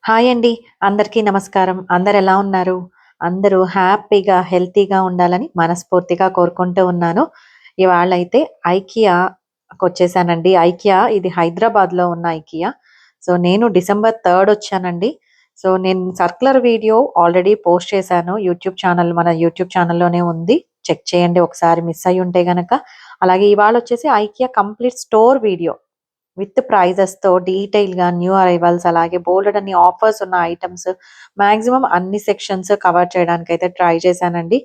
Hi అండి. అందరికీ నమస్కారం. అందరెలా ఉన్నారు? అందరూ హ్యాపీగా, హెల్తీగా ఉండాలని మనస్ఫూర్తిగా కోరుకుంటూ ఉన్నాను. ఇవాళైతే ఐకియాకొచ్చేసానండి. ఐకియా ఇది హైదరాబాద్‌లో ఉన్న ఐకియా. నేను డిసెంబర్ 3 వచ్చానండి. నేను సర్క్యులర్ వీడియో ఆల్రెడీ పోస్ట్ చేశాను. మన యూట్యూబ్ ఛానల్‌లోనే ఉంది. చెక్ చేయండి ఒకసారి మిస్ అయ్యుంటే గనక. అలాగే ఇవాళొచ్చేసి IKEA complete store video. With ప్రైజెస్‌తో డీటెయిల్‌గా న్యూ అరైవల్స్ అలాగే బోలెడన్ని ఆఫర్స్ ఉన్న ఐటెమ్స్ మాక్సిమం అన్ని సెక్షన్స్ కవర్ చేయడానికైతే ట్రై చేశానండి.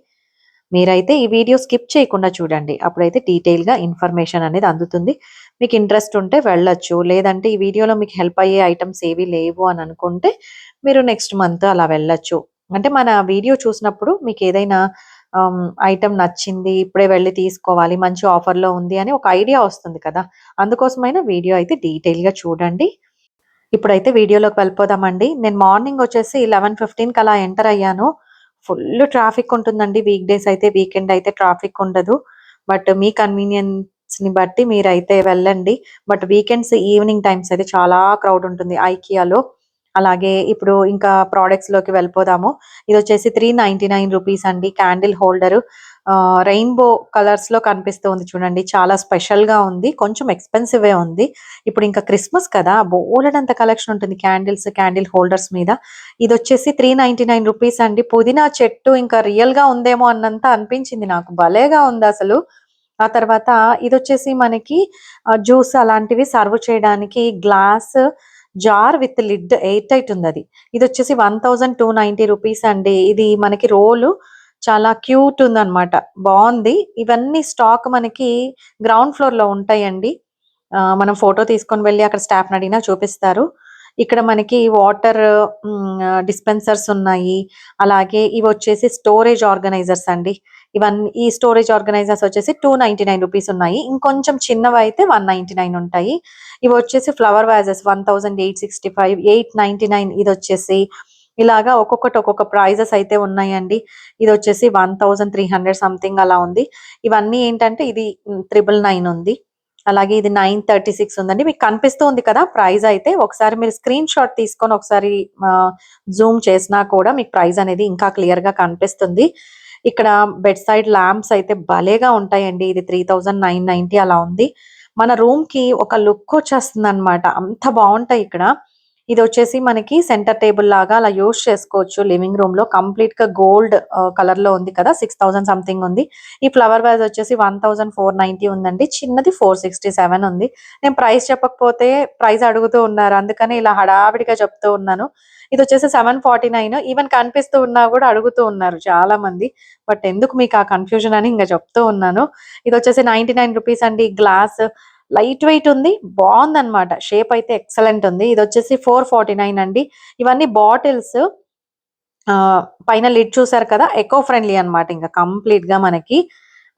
మీరైతే ఈ వీడియో స్కిప్ చేయకుండా చూడండి. అప్పుడైతే డీటెయిల్‌గా ఇన్ఫర్మేషన్ అనేది అందుతుంది. మీకు ఇంట్రెస్ట్ ఉంటే వెళ్ళొచ్చు. లేదంటే ఈ వీడియోలో మీకు హెల్ప్ అయ్యే ఐటెమ్స్ ఏవి లేవు అని అనుకుంటే మీరు నెక్స్ట్ మంత్ అలా వెళ్ళొచ్చు. అంటే మన వీడియో చూసినప్పుడు మీకేదైనా ఐటెమ్ నచ్చింది, ఇప్పుడే వెళ్లి తీసుకోవాలి, మంచి ఆఫర్‌లో ఉంది అని ఒక ఐడియా వస్తుంది కదా! అందుకోసమైనా వీడియో అయితే డీటెయిల్‌గా చూడండి. ఇప్పుడైతే వీడియోలోకి వెళ్ళిపోదామండి. నేను మార్నింగ్ వచ్చేసి 11:15కి అలా ఎంటర్ అయ్యాను. ఫుల్ ట్రాఫిక్ ఉంటుందండి. వీక్ డేస్ అయితే, వీకెండ్ అయితే ట్రాఫిక్ ఉండదు. బట్ మీ కన్వీనియన్స్‌ని బట్టి మీరైతే వెళ్ళండి. బట్ వీకెండ్స్ ఈవినింగ్ టైమ్స్ అయితే చాలా క్రౌడ్ ఉంటుంది ఐకియాలో. అలాగే ఇప్పుడు ఇంకా ప్రొడక్ట్స్‌లోకి వెళ్ళిపోదాము. ఇదొచ్చేసి రూ. 399 అండి క్యాండిల్ హోల్డరు. రెయిన్‌బో కలర్స్‌లో కనిపిస్తుంది చూడండి. చాలా స్పెషల్‌గా ఉంది. కొంచెం ఎక్స్‌పెన్సివే ఉంది. ఇప్పుడు ఇంకా క్రిస్మస్ కదా! బోలెడంత కలెక్షన్ ఉంటుంది క్యాండిల్స్, క్యాండిల్ హోల్డర్స్ మీద. ఇదొచ్చేసి రూ. 399 అండి. పుదీనా చెట్టు ఇంకా రియల్‌గా ఉందేమో అన్నంత అనిపించింది నాకు. భలేగా ఉందసలు. ఆ తర్వాత ఇదొచ్చేసి మనకి జ్యూస్ అలాంటివి సర్వ్ చేయడానికి glass jar with lid air tight ఉందది. ఇదొచ్చేసి రూ. 1290 అండి. ఇది మనకి రోలు చాలా క్యూట్ ఉందనమాట. బావుంది. ఇవన్నీ స్టాక్ మనకి గ్రౌండ్ ఫ్లోర్‌లో ఉంటాయండి. మనం ఫోటో తీసుకొని వెళ్లి అక్కడ స్టాఫ్‌ని అడిగినా చూపిస్తారు. ఇక్కడ మనకి వాటర్ డిస్పెన్సర్స్ ఉన్నాయి. అలాగే ఇవొచ్చేసి స్టోరేజ్ ఆర్గనైజర్స్ అండి. ఈ స్టోరేజ్ ఆర్గనైజర్స్ వచ్చేసి రూ. 299 ఉన్నాయి. ఇంకొంచెం చిన్నవైతే 199 ఉంటాయి. ఇవొచ్చేసి ఫ్లవర్ వాజెస్ 1865, 899 ఇదొచ్చేసి ఇలాగా ఒక్కొక్కటి ఒక్కొక్క ప్రైజెస్ అయితే ఉన్నాయండి. ఇదొచ్చేసి 1300 సంథింగ్ అలా ఉంది. ఇవన్నీ ఏంటంటే ఇది 999 ఉంది. అలాగే ఇది 936 ఉందండి. మీకు కనిపిస్తూ ఉంది కదా! ప్రైజ్ అయితే. ఒకసారి మీరు స్క్రీన్ షాట్ తీసుకొని ఒకసారి జూమ్ చేసినా కూడా మీకు ప్రైజ్ అనేది ఇంకా క్లియర్‌గా కనిపిస్తుంది. ఇక్కడ బెడ్ సైడ్ ల్యాంప్స్ అయితే భలేగా ఉంటాయండి. ఇది 3990 అలా ఉంది. మన రూమ్‌కి ఒక లుక్ వచ్చేస్తుందన్నమాట. అంత బావుంటాయి ఇక్కడ. ఇదొచ్చేసి మనకి సెంటర్ టేబుల్ లాగా అలా యూజ్ చేసుకోవచ్చు లివింగ్ రూమ్‌లో. కంప్లీట్‌గా గోల్డ్ కలర్‌లో ఉంది కదా! 6000 సంథింగ్ ఉంది. ఈ ఫ్లవర్ వాజ్ వచ్చేసి 1490 ఉందండి. చిన్నది 467 ఉంది. నేను ప్రైస్ చెప్పకపోతే ప్రైస్ అడుగుతూ ఉన్నారు. అందుకని ఇలా హడావిడిగా చెప్తూ ఉన్నాను. ఇదొచ్చేసి 749 ఈవెన్ కనిపిస్తూ ఉన్నా గూడా అడుగుతూ ఉన్నారు చాలామంది. బట్ ఎందుకు మీకు ఆ కన్‌ఫ్యూజన్ అని ఇంగ చెప్తూ ఉన్నాను. ఇదొచ్చేసి రూ. 99 అండి. గ్లాస్ లైట్ వెయిట్ ఉంది. బావుందనమాట. షేప్ అయితే ఎక్సలెంట్ ఉంది. ఇదొచ్చేసి 449 అండి. ఇవన్నీ బాటిల్స్ పైన లిడ్ చూసారు కదా! ఎకో ఫ్రెండ్లీ అనమాట. ఇంక కంప్లీట్‌గా మనకి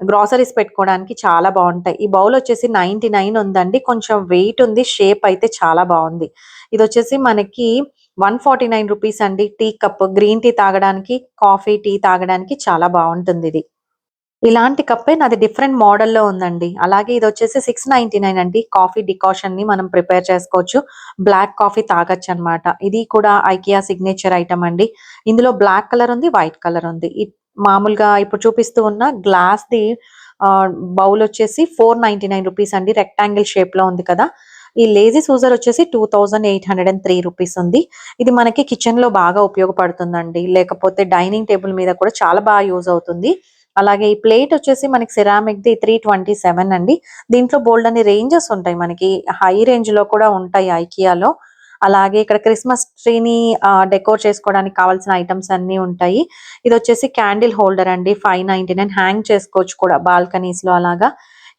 గ్రోసరీస్ పెట్టుకోవడానికి చాలా బావుంటాయి. ఈ బౌల్ వచ్చేసి 99 ఉందండి. కొంచెం వెయిట్ ఉంది. షేప్ అయితే చాలా బావుంది. ఇదొచ్చేసి మనకి రూ. 149 అండి. టీ కప్ గ్రీన్ టీ తాగడానికి, కాఫీ, టీ తాగడానికి చాలా బావుంటుందిది. ఇలాంటి కప్పే నాది డిఫరెంట్ మోడల్‌లో ఉందండి. అలాగే ఇదొచ్చేసి 699 అండి. కాఫీ డికాషన్‌ని మనం ప్రిపేర్ చేసుకోవచ్చు. బ్లాక్ కాఫీ తాగొచ్చనమాట. ఇది కూడా ఐకియా సిగ్నేచర్ ఐటెమ్ అండి. ఇందులో బ్లాక్ కలర్ ఉంది, వైట్ కలర్ ఉంది. మామూలుగా ఇప్పుడు చూపిస్తూ ఉన్న గ్లాస్‌ది ఆహ్, బౌల్ వచ్చేసి రూ. 499 అండి. రెక్టాంగిల్ షేప్‌లో ఉంది కదా! ఈ లేజీ సూజర్ వచ్చేసి రూ. 2803 ఉంది. ఇది మనకి కిచెన్‌లో బాగా ఉపయోగపడుతుందండి. లేకపోతే డైనింగ్ టేబుల్ మీద కూడా చాలా యూజ్ అవుతుంది. అలాగే ఈ ప్లేట్ వచ్చేసి మనకి సిరామిక్‌ది 327 అండి. దీంట్లో బోలెడన్ని రేంజెస్ ఉంటాయి మనకి. హై రేంజ్‌లో కూడా ఉంటాయి ఐకియాలో. అలాగే ఇక్కడ క్రిస్మస్ ట్రీని డెకోర్ చేసుకోవడానికి కావాల్సిన ఐటెమ్స్ అన్నీ ఉంటాయి. ఇదొచ్చేసి క్యాండిల్ హోల్డర్ అండి. 599 హ్యాంగ్ చేసుకోవచ్చు కూడా బాల్కనీస్‌లో అలాగా.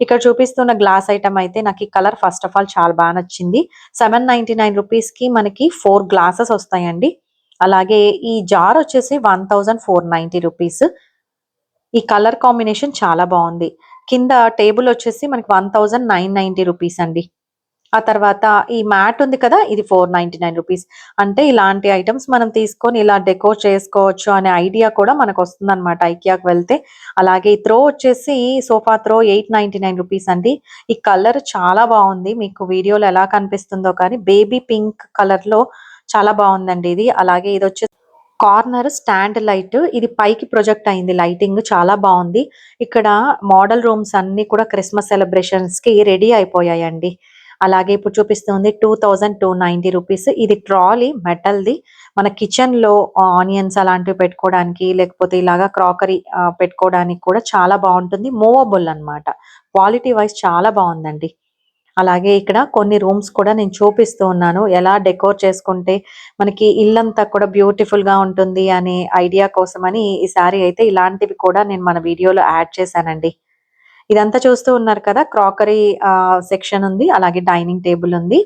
ఇక్కడ చూపిస్తున్న గ్లాస్ ఐటెమ్ అయితే నాకు ఈ కలర్ ఫస్ట్ ఆఫ్ ఆల్ చాలా నచ్చింది. రూ. 799కి మనకి 4 గ్లాసెస్ వస్తాయండి. అలాగే ఈ జార్ వచ్చేసి రూ. 1490. ఈ కలర్ కాంబినేషన్ చాలా బావుంది. కింద టేబుల్ వచ్చేసి మనకి రూ. 1990 అండి. ఆ తర్వాత ఈ మ్యాట్ ఉంది కదా! ఇది రూ. 499. అంటే ఇలాంటి ఐటెమ్స్ మనం తీసుకొని ఇలా డెకోర్ చేసుకోవచ్చు అనే ఐడియా కూడా మనకొస్తుందనమాట ఐకియాకి వెళ్తే. అలాగే ఈ త్రో వచ్చేసి సోఫా త్రో రూ. 899 అండి. ఈ కలర్ చాలా బావుంది. మీకు వీడియోలో ఎలా కనిపిస్తుందో కానీ బేబీ పింక్ కలర్‌లో చాలా బాగుందండి ఇది. అలాగే ఇది వచ్చి కార్నర్ స్టాండ్ లైట్, ఇది పైకి ప్రొజెక్ట్ అయింది లైటింగ్, చాలా బాగుంది. ఇక్కడ మోడల్ రూమ్స్ అన్ని కూడా క్రిస్మస్ సెలబ్రేషన్స్ కి రెడీ అయిపోయాయండి. అలాగే ఇప్పుడు చూపిస్తుంది 2290 రూపీస్. ఇది ట్రాలీ మెటల్ది. మన కిచెన్ లో ఆనియన్స్ అలాంటివి పెట్టుకోవడానికి, లేకపోతే ఇలాగా క్రాకరీ పెట్టుకోవడానికి కూడా చాలా బాగుంటుంది. మూవబుల్ అన్నమాట. క్వాలిటీ వైజ్ చాలా బాగుందండి. అలాగే ఇక్కడ కొన్ని రూమ్స్ కూడా నేను చూపిస్తూ ఉన్నాను. ఎలా డెకోర్ చేసుకుంటే మనకి ఇల్లంతా కూడా బ్యూటిఫుల్ గా ఉంటుంది అనే ఐడియా కోసమని ఈసారి అయితే ఇలాంటివి కూడా నేను మన వీడియోలో యాడ్ చేశానండి. ఇదంతా చూస్తూ ఉన్నారు కదా, క్రాకరీ సెక్షన్ ఉంది. అలాగే డైనింగ్ టేబుల్ ఉంది.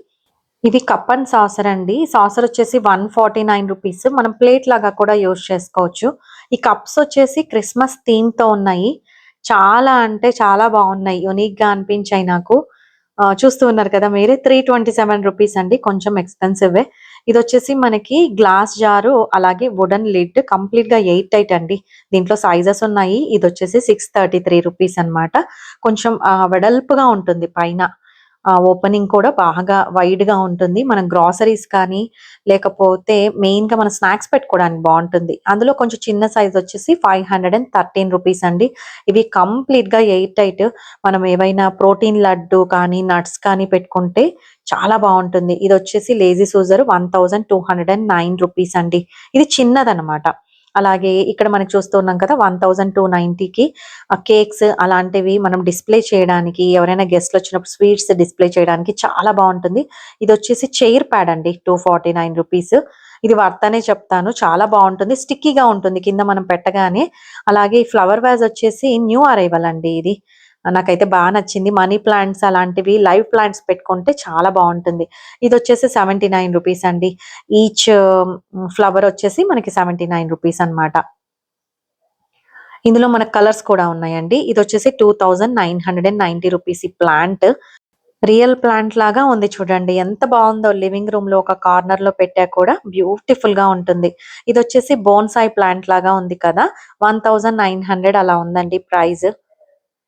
ఇది కప్ అండ్ సాసర్ అండి. సాసర్ వచ్చేసి 149 రూపీస్. మనం ప్లేట్ లాగా కూడా యూజ్ చేసుకోవచ్చు. ఈ కప్స్ వచ్చేసి క్రిస్మస్ థీమ్ తో ఉన్నాయి. చాలా అంటే చాలా బాగున్నాయి. యూనిక్ గా అనిపించాయి నాకు. చూస్తూ ఉన్నారు కదా మీరే. 327 రూపీస్ అండి. కొంచెం ఎక్స్‌పెన్సివే. ఇదొచ్చేసి మనకి గ్లాస్ జారు, అలాగే వుడెన్ లిడ్, కంప్లీట్‌గా ఎయిర్ టైట్ అండి. దీంట్లో సైజెస్ ఉన్నాయి. ఇదొచ్చేసి 633 రూపీస్ అన్నమాట. కొంచెం వెడల్పుగా ఉంటుంది పైన. ఓపెనింగ్ కూడా బాగా వైడ్‌గా ఉంటుంది. మనం గ్రాసరీస్ కానీ, లేకపోతే మెయిన్‌గా మన స్నాక్స్ పెట్టుకోవడానికి బావుంటుంది. అందులో కొంచెం చిన్న సైజ్ వచ్చేసి 513 రూపీస్ అండి. ఇవి కంప్లీట్‌గా ఎయిర్ టైట్. మనం ఏవైనా ప్రోటీన్ లడ్డు కానీ, నట్స్ కానీ పెట్టుకుంటే చాలా బావుంటుంది. ఇదొచ్చేసి లేజీ సూజర్ 1209 రూపీస్ అండి. ఇది చిన్నదనమాట. అలాగే ఇక్కడ మనకి చూస్తూ ఉన్నాం కదా, 1290కి కేక్స్ అలాంటివి మనం డిస్‌ప్లే చేయడానికి, ఎవరైనా గెస్ట్‌లు వచ్చినప్పుడు స్వీట్స్ డిస్‌ప్లే చేయడానికి చాలా బావుంటుంది. ఇదొచ్చేసి చైర్ ప్యాడ్ అండి. 249 రూపీస్. ఇది వర్త్ అనే చెప్తాను. చాలా బావుంటుంది. స్టిక్కీగా ఉంటుంది కింద మనం పెట్టగానే. అలాగే ఈ ఫ్లవర్ వాజ్ వచ్చేసి న్యూ అరైవల్ అండి ఇది. నాకైతే నచ్చింది. మనీ ప్లాంట్స్ అలాంటివి లైవ్ ప్లాంట్స్ పెట్టుకుంటే చాలా బావుంటుంది. ఇదొచ్చేసి 79 రూపీస్ అండి. ఈచ్ ఫ్లవర్ వచ్చేసి మనకి 79 రూపీస్ అన్నమాట. ఇందులో మనకు కలర్స్ కూడా ఉన్నాయండి. ఇదొచ్చేసి 2990 రూపీస్ ఈ ప్లాంట్. రియల్ ప్లాంట్ లాగా ఉంది చూడండి. ఎంత బావుందో. లివింగ్ రూమ్‌లో ఒక కార్నర్‌లో పెట్టా కూడా బ్యూటిఫుల్‌గా ఉంటుంది. ఇదొచ్చేసి బోన్సాయ్ ప్లాంట్ లాగా ఉంది కదా, 1900 అలా ఉందండి ప్రైస్.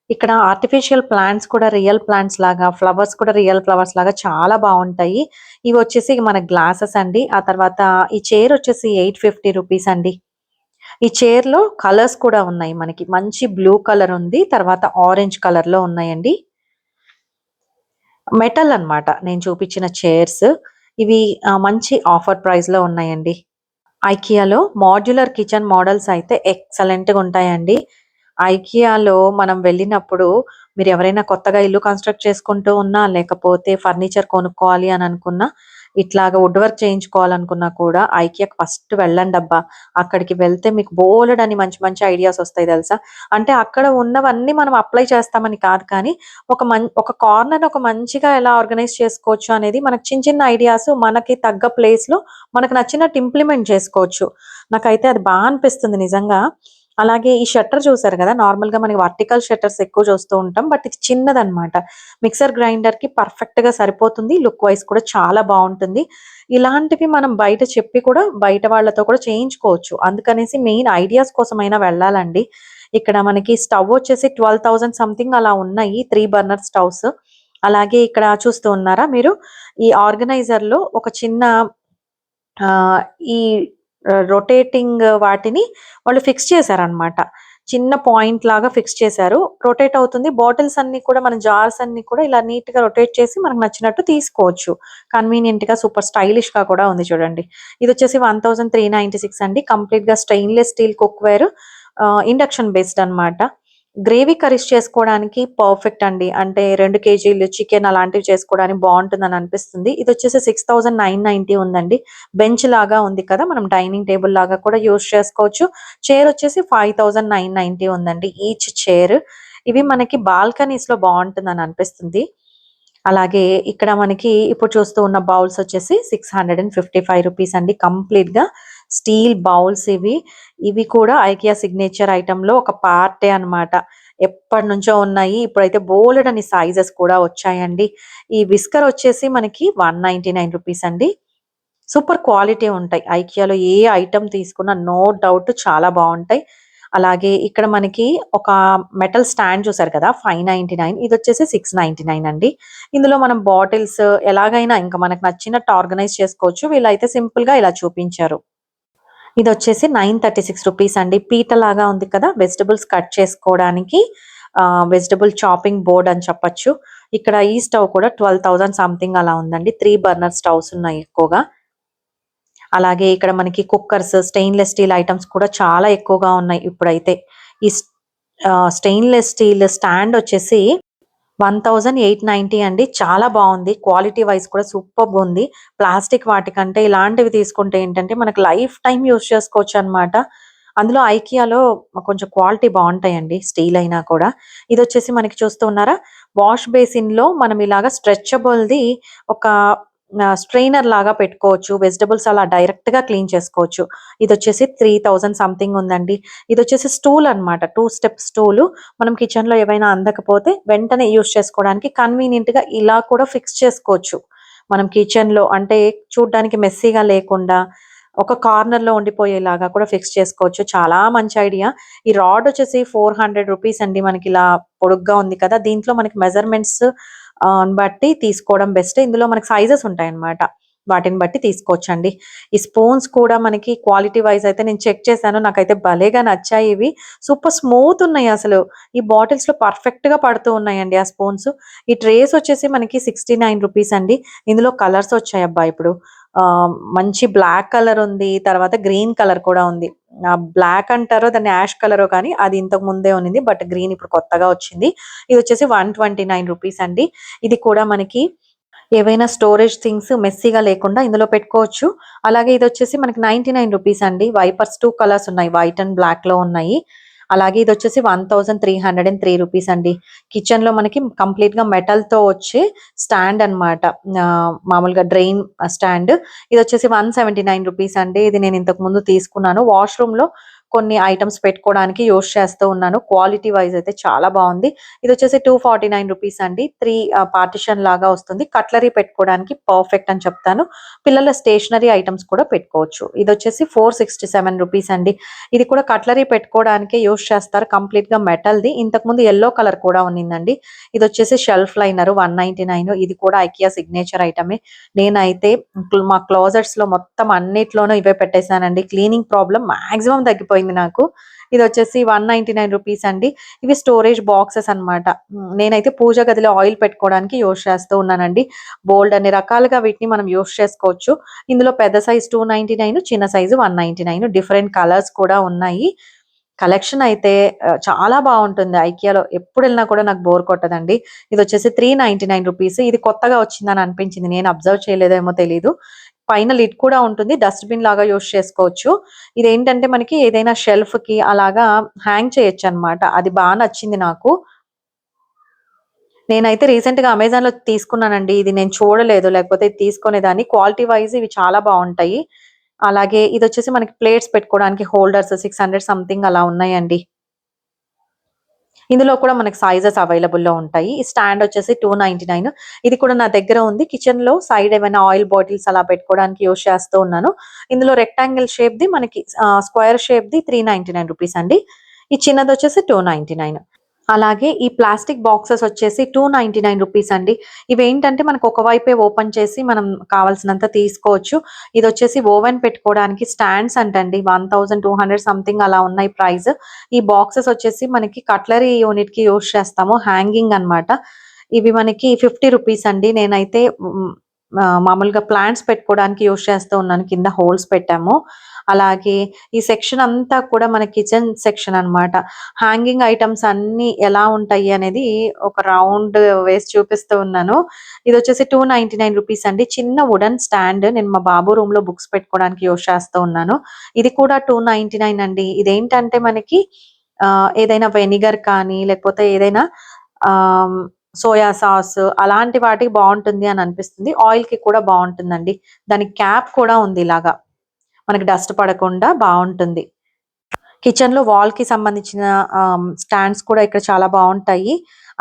ఇక్కడ ఆర్టిఫిషియల్ ప్లాంట్స్ కూడా రియల్ ప్లాంట్స్ లాగా, ఫ్లవర్స్ కూడా రియల్ ఫ్లవర్స్ లాగా చాలా బావుంటాయి. ఇవొచ్చేసి మన గ్లాసెస్ అండి. ఆ తర్వాత ఈ చైర్ వచ్చేసి 850 రూపీస్ అండి. ఈ చైర్‌లో కలర్స్ కూడా ఉన్నాయి మనకి. మంచి బ్లూ కలర్ ఉంది. తర్వాత ఆరెంజ్ కలర్‌లో ఉన్నాయండి. మెటల్ అన్నమాట నేను చూపించిన చైర్స్. ఇవి మంచి ఆఫర్ ప్రైస్‌లో ఉన్నాయండి. ఐకియాలో మోడ్యులర్ కిచెన్ మోడల్స్ అయితే ఎక్సలెంట్‌గా ఉంటాయండి. ఐకియాలో మనం వెళ్ళినప్పుడు మీరెవరైనా కొత్తగా ఇల్లు కన్‌స్ట్రక్ట్ చేసుకుంటూ ఉన్నా, లేకపోతే ఫర్నిచర్ కొనుక్కోవాలి అని అనుకున్నా, ఇట్లాగా వుడ్ వర్క్ చేయించుకోవాలనుకున్నా కూడా ఐకియాకి ఫస్ట్ వెళ్ళండబ్బా! అక్కడికి వెళ్తే మీకు బోలెడన్ని మంచి మంచి ఐడియాస్ వస్తాయి తెలుసా! అంటే అక్కడ ఉన్నవన్నీ మనం అప్లై చేస్తామని కాదు కానీ, ఒక కార్నర్‌ని ఒక మంచిగా ఎలా ఆర్గనైజ్ చేసుకోవచ్చు అనేది మనకు చిన్న చిన్న ఐడియాస్ మనకి తగ్గ ప్లేస్‌లో మనకు నచ్చినట్టు ఇంప్లిమెంట్ చేసుకోవచ్చు. నాకైతే అది అనిపిస్తుంది నిజంగా. అలాగే ఈ షట్టర్ చూసారు కదా! నార్మల్‌గా మనకి వర్టికల్ షట్టర్స్ ఎక్కువ చూస్తూ ఉంటాం. బట్ ఇది చిన్నదనమాట. మిక్సర్ గ్రైండర్‌కి పర్ఫెక్ట్‌గా సరిపోతుంది. లుక్ వైస్ కూడా చాలా బావుంటుంది. ఇలాంటివి మనం బయట చెప్పి కూడా బయట వాళ్ళతో కూడా చేయించుకోవచ్చు. అందుకనేసి మెయిన్ ఐడియాస్ కోసమైనా వెళ్ళాలండి. ఇక్కడ మనకి స్టవ్ వచ్చేసి 12,000 సంథింగ్ అలా ఉన్నాయి. 3 బర్నర్ స్టవ్స్. అలాగే ఇక్కడ చూస్తూ ఉన్నారా మీరు? ఈ ఆర్గనైజర్‌లో ఒక చిన్న ఆహ్, ఈ రొటేటింగ్ వాటిని వాళ్ళు ఫిక్స్ చేశారనమాట. చిన్న పాయింట్ లాగా ఫిక్స్ చేశారు. రొటేట్ అవుతుంది. బాటిల్స్ అన్నీ కూడా మన జార్స్ అన్నీ కూడా ఇలా నీట్‌గా రొటేట్ చేసి మనకు నచ్చినట్టు తీసుకోవచ్చు. కన్వీనియంట్‌గా సూపర్ స్టైలిష్‌గా కూడా ఉంది చూడండి. ఇదొచ్చేసి 1396 అండి. కంప్లీట్‌గా stainless steel cookware, induction based అన్నమాట. గ్రేవీ కర్రీస్ చేసుకోవడానికి పర్ఫెక్ట్ అండి. అంటే 2 కేజీలు చికెన్ అలాంటివి చేసుకోవడానికి బావుంటుందని అనిపిస్తుంది. ఇదొచ్చేసి 6990 ఉందండి. బెంచ్ లాగా ఉంది కదా, మనం డైనింగ్ టేబుల్ లాగా కూడా యూజ్ చేసుకోవచ్చు. చైర్ వచ్చేసి 5990 ఉందండి ఈచ్ చైర్. ఇవి మనకి బాల్కనీస్‌లో బావుంటుందని అనిపిస్తుంది. అలాగే ఇక్కడ మనకి ఇప్పుడు చూస్తూ ఉన్న బౌల్స్ వచ్చేసి 655 రూపీస్ అండి. కంప్లీట్‌గా స్టీల్ బౌల్స్ ఇవి. ఇవి కూడా ఐకియా సిగ్నేచర్ ఐటెమ్‌లో ఒక పార్టే అన్నమాట. ఎప్పటినుంచో ఉన్నాయి. ఇప్పుడైతే బోలెడన్ని సైజెస్ కూడా వచ్చాయండి. ఈ విస్కర్ వచ్చేసి మనకి 199 రూపీస్ అండి. సూపర్ క్వాలిటీ ఉంటాయి. ఐకియాలో ఏ ఐటెమ్ తీసుకున్నా నో డౌట్ చాలా బావుంటాయి. అలాగే ఇక్కడ మనకి ఒక మెటల్ స్టాండ్ చూసారు కదా, 599. ఇది వచ్చేసి 699 అండి. ఇందులో మనం బాటిల్స్ ఎలాగైనా ఇంకా మనకు నచ్చినట్టు ఆర్గనైజ్ చేసుకోవచ్చు. వీళ్ళైతే సింపుల్ గా ఇలా చూపించారు. ఇది వచ్చేసి 936 రూపీస్ అండి. పీట లాగా ఉంది కదా, వెజిటబుల్స్ కట్ చేసుకోవడానికి వెజిటబుల్ చాపింగ్ బోర్డ్ అని చెప్పొచ్చు. ఇక్కడ ఈ స్టవ్ కూడా 12,000 సంథింగ్ అలా ఉందండి. 3 బర్నర్ స్టవ్స్ ఉన్నాయి ఎక్కువగా. అలాగే ఇక్కడ మనకి కుక్కర్స్, స్టెయిన్‌లెస్ స్టీల్ ఐటమ్స్ కూడా చాలా ఎక్కువగా ఉన్నాయి ఇప్పుడైతే. ఈ స్టెయిన్‌లెస్ స్టీల్ స్టాండ్ వచ్చేసి 1890 అండి. చాలా బావుంది. క్వాలిటీ వైస్ కూడా సూపర్బుంది. ప్లాస్టిక్ వాటికంటే ఇలాంటివి తీసుకుంటే ఏంటంటే మనకు లైఫ్ టైమ్ యూజ్ చేసుకోవచ్చనమాట. అందులో ఐకియాలో కొంచెం క్వాలిటీ బావుంటాయండి, స్టీల్ అయినా కూడా. ఇదొచ్చేసి మనకి చూస్తూ ఉన్నారా? వాష్ బేసిన్‌లో మనం ఇలాగా స్ట్రెచబుల్‌ది ఒక స్ట్రెయినర్ లాగా పెట్టుకోవచ్చు. వెజిటబుల్స్ అలా డైరెక్ట్‌గా క్లీన్ చేసుకోవచ్చు. ఇదొచ్చేసి 3000 సంథింగ్ ఉందండి. ఇదొచ్చేసి స్టూల్ అన్నమాట. 2 స్టెప్ స్టూలు. మనం కిచెన్‌లో ఏవైనా అందకపోతే వెంటనే యూజ్ చేసుకోవడానికి కన్వీనియంట్‌గా ఇలా కూడా ఫిక్స్ చేసుకోవచ్చు. మనం కిచెన్‌లో అంటే చూడ్డానికి మెస్సీగా లేకుండా ఒక కార్నర్‌లో ఉండిపోయేలాగా కూడా ఫిక్స్ చేసుకోవచ్చు. చాలా మంచి ఐడియా. ఈ రాడ్ వచ్చేసి 400 రూపీస్ అండి. మనకిలా పొడుగ్గా ఉంది కదా, దీంట్లో మనకి మెజర్‌మెంట్స్ బట్టి తీసుకోవడం బెస్ట్. ఇందులో మనకి సైజెస్ ఉంటాయన్నమాట. వాటిని బట్టి తీసుకోవచ్చండి. ఈ స్పూన్స్ కూడా మనకి క్వాలిటీ వైస్ అయితే నేను చెక్ చేశాను. నాకైతే భలేగా నచ్చాయి ఇవి. సూపర్ స్మూత్ ఉన్నాయి అసలు. ఈ బాటిల్స్‌లో పర్ఫెక్ట్‌గా పడుతూ ఉన్నాయండి ఆ స్పూన్స్. ఈ ట్రేస్ వచ్చేసి మనకి 69 రూపీస్ అండి. ఇందులో కలర్స్ వచ్చాయబ్బా ఇప్పుడు. మంచి బ్లాక్ కలర్ ఉంది. తర్వాత గ్రీన్ కలర్ కూడా ఉంది. బ్లాక్ అంటారో దాన్ని యాష్ కలరో కానీ అది ఇంతకు ముందే ఉన్నింది. బట్ గ్రీన్ ఇప్పుడు కొత్తగా వచ్చింది. ఇది వచ్చేసి 129 రూపీస్ అండి. ఇది కూడా మనకి ఏవైనా స్టోరేజ్ థింగ్స్ మెస్సీగా లేకుండా ఇందులో పెట్టుకోవచ్చు. అలాగే ఇదొచ్చేసి మనకి 99 రూపీస్ అండి. వైపర్స్ 2 కలర్స్ ఉన్నాయి. వైట్ అండ్ బ్లాక్‌లో ఉన్నాయి. అలాగే ఇదొచ్చేసి 1303 రూపీస్ అండి. కిచెన్‌లో మనకి కంప్లీట్‌గా మెటల్‌తో వచ్చే స్టాండ్ అన్నమాట. మామూలుగా డ్రైన్ స్టాండ్. ఇదొచ్చేసి 179 రూపీస్ అండి. ఇది నేను ఇంతకు ముందు తీసుకున్నాను. వాష్‌రూమ్‌లో కొన్ని ఐటెమ్స్ పెట్టుకోవడానికి యూజ్ చేస్తూ ఉన్నాను. క్వాలిటీ వైస్ అయితే చాలా బావుంది. ఇదొచ్చేసి 249 రూపీస్ అండి. 3 పార్టిషన్ లాగా వస్తుంది. కట్లరీ పెట్టుకోవడానికి పర్ఫెక్ట్ అని చెప్తాను. పిల్లల స్టేషనరీ ఐటెమ్స్ కూడా పెట్టుకోవచ్చు. ఇదొచ్చేసి 467 రూపీస్ అండి. ఇది కూడా కట్లరీ పెట్టుకోవడానికే యూజ్ చేస్తారు. కంప్లీట్‌గా మెటల్‌ది. ఇంతకుముందు యెల్లో కలర్ కూడా ఉన్నిందండి. ఇదొచ్చేసి షెల్ఫ్ లైనర్ 199. ఇది కూడా ఐకియా సిగ్నేచర్ ఐటమే. నేనైతే మా క్లోజెట్స్‌లో మొత్తం అన్నిట్లోనూ ఇవే పెట్టేసానండి. క్లీనింగ్ ప్రాబ్లమ్ మాక్సిమం తగ్గిపోయింది నాకు. ఇదొచ్చేసి 199 రూపీస్ అండి. ఇవి స్టోరేజ్ బాక్సెస్ అన్నమాట. నేనైతే పూజ గదిలో ఆయిల్ పెట్టుకోవడానికి యూజ్ చేస్తూ ఉన్నానండి. బోలెడ్ అన్ని రకాలుగా వీటిని మనం యూజ్ చేసుకోవచ్చు. ఇందులో పెద్ద సైజ్ 299, చిన్న సైజు 199. డిఫరెంట్ కలర్స్ కూడా ఉన్నాయి. కలెక్షన్ అయితే చాలా బావుంటుంది. ఐకియాలో ఎప్పుడెళ్ళినా కూడా నాకు బోర్ కొట్టదండి. ఇదొచ్చేసి 399 రూపీస్. ఇది కొత్తగా వచ్చిందని అనిపించింది. నేను అబ్జర్వ్ చేయలేదేమో తెలీదు. పైన లిడ్ కూడా ఉంటుంది. డస్ట్‌బిన్ లాగా యూజ్ చేసుకోవచ్చు. ఇదేంటంటే మనకి ఏదైనా షెల్ఫ్‌కి అలాగా హ్యాంగ్ చేయొచ్చనమాట. అది నచ్చింది నాకు. నేనైతే రీసెంట్‌గా అమెజాన్‌లో తీసుకున్నానండి. ఇది నేను చూడలేదు. లేకపోతే ఇది తీసుకునేదాన్ని. క్వాలిటీ వైస్ ఇవి చాలా బావుంటాయి. అలాగే ఇదొచ్చేసి మనకి ప్లేట్స్ పెట్టుకోవడానికి హోల్డర్స్ 600 సంథింగ్ అలా ఉన్నాయండి. ఇందులో కూడా మనకి సైజెస్ అవైలబుల్‌లో ఉంటాయి. ఈ స్టాండ్ వచ్చేసి 299. ఇది కూడా నా దగ్గర ఉంది. కిచెన్‌లో సైడ్ ఏమైనా ఆయిల్ బాటిల్స్ అలా పెట్టుకోవడానికి యూజ్ చేస్తూ ఉన్నాను. ఇందులో రెక్టాంగిల్ షేప్‌ది మనకి స్క్వేర్ షేప్‌ది 399 రూపీస్ అండి. ఈ చిన్నదొచ్చేసి 299. అలాగే ఈ ప్లాస్టిక్ బాక్సెస్ వచ్చేసి 299 రూపీస్ అండి. ఇవేంటంటే మనకు ఒక వైపే ఓపెన్ చేసి మనం కావాల్సినంత తీసుకోవచ్చు. ఇదొచ్చేసి ఓవెన్ పెట్టుకోవడానికి స్టాండ్స్ అంటండి. 1200 సంథింగ్ అలా ఉన్నాయి ప్రైస్. ఈ బాక్సెస్ వచ్చేసి మనకి కట్లరీ యూనిట్‌కి యూజ్ చేస్తాము. హ్యాంగింగ్ అన్నమాట. ఇవి మనకి 50 రూపీస్ అండి. నేనైతే మామూలుగా ప్లాంట్స్ పెట్టుకోవడానికి యూజ్ చేస్తూ ఉన్నాను. కింద హోల్స్ పెట్టాము. అలాగే ఈ సెక్షన్ అంతా కూడా మన కిచెన్ సెక్షన్ అన్నమాట. హ్యాంగింగ్ ఐటెమ్స్ అన్నీ ఎలా ఉంటాయి అనేది ఒక రౌండ్ వేసి చూపిస్తూ ఉన్నాను. ఇదొచ్చేసి 299 రూపీస్ అండి. చిన్న వుడెన్ స్టాండ్. నేను మా బాబు రూమ్‌లో బుక్స్ పెట్టుకోవడానికి యూజ్ చేస్తూ ఉన్నాను. ఇది కూడా 299 అండి. ఇదేంటంటే మనకి ఏదైనా వెనిగర్ కానీ లేకపోతే ఏదైనా ఆహ్, సోయా సాస్ అలాంటి వాటికి బావుంటుంది అని అనిపిస్తుంది. ఆయిల్‌కి కూడా బావుంటుందండి. దానికి క్యాప్ కూడా ఉంది ఇలాగా. మనకి డస్ట్ పడకుండా బావుంటుంది. కిచెన్‌లో వాల్‌కి సంబంధించిన స్టాండ్స్ కూడా ఇక్కడ చాలా బావుంటాయి.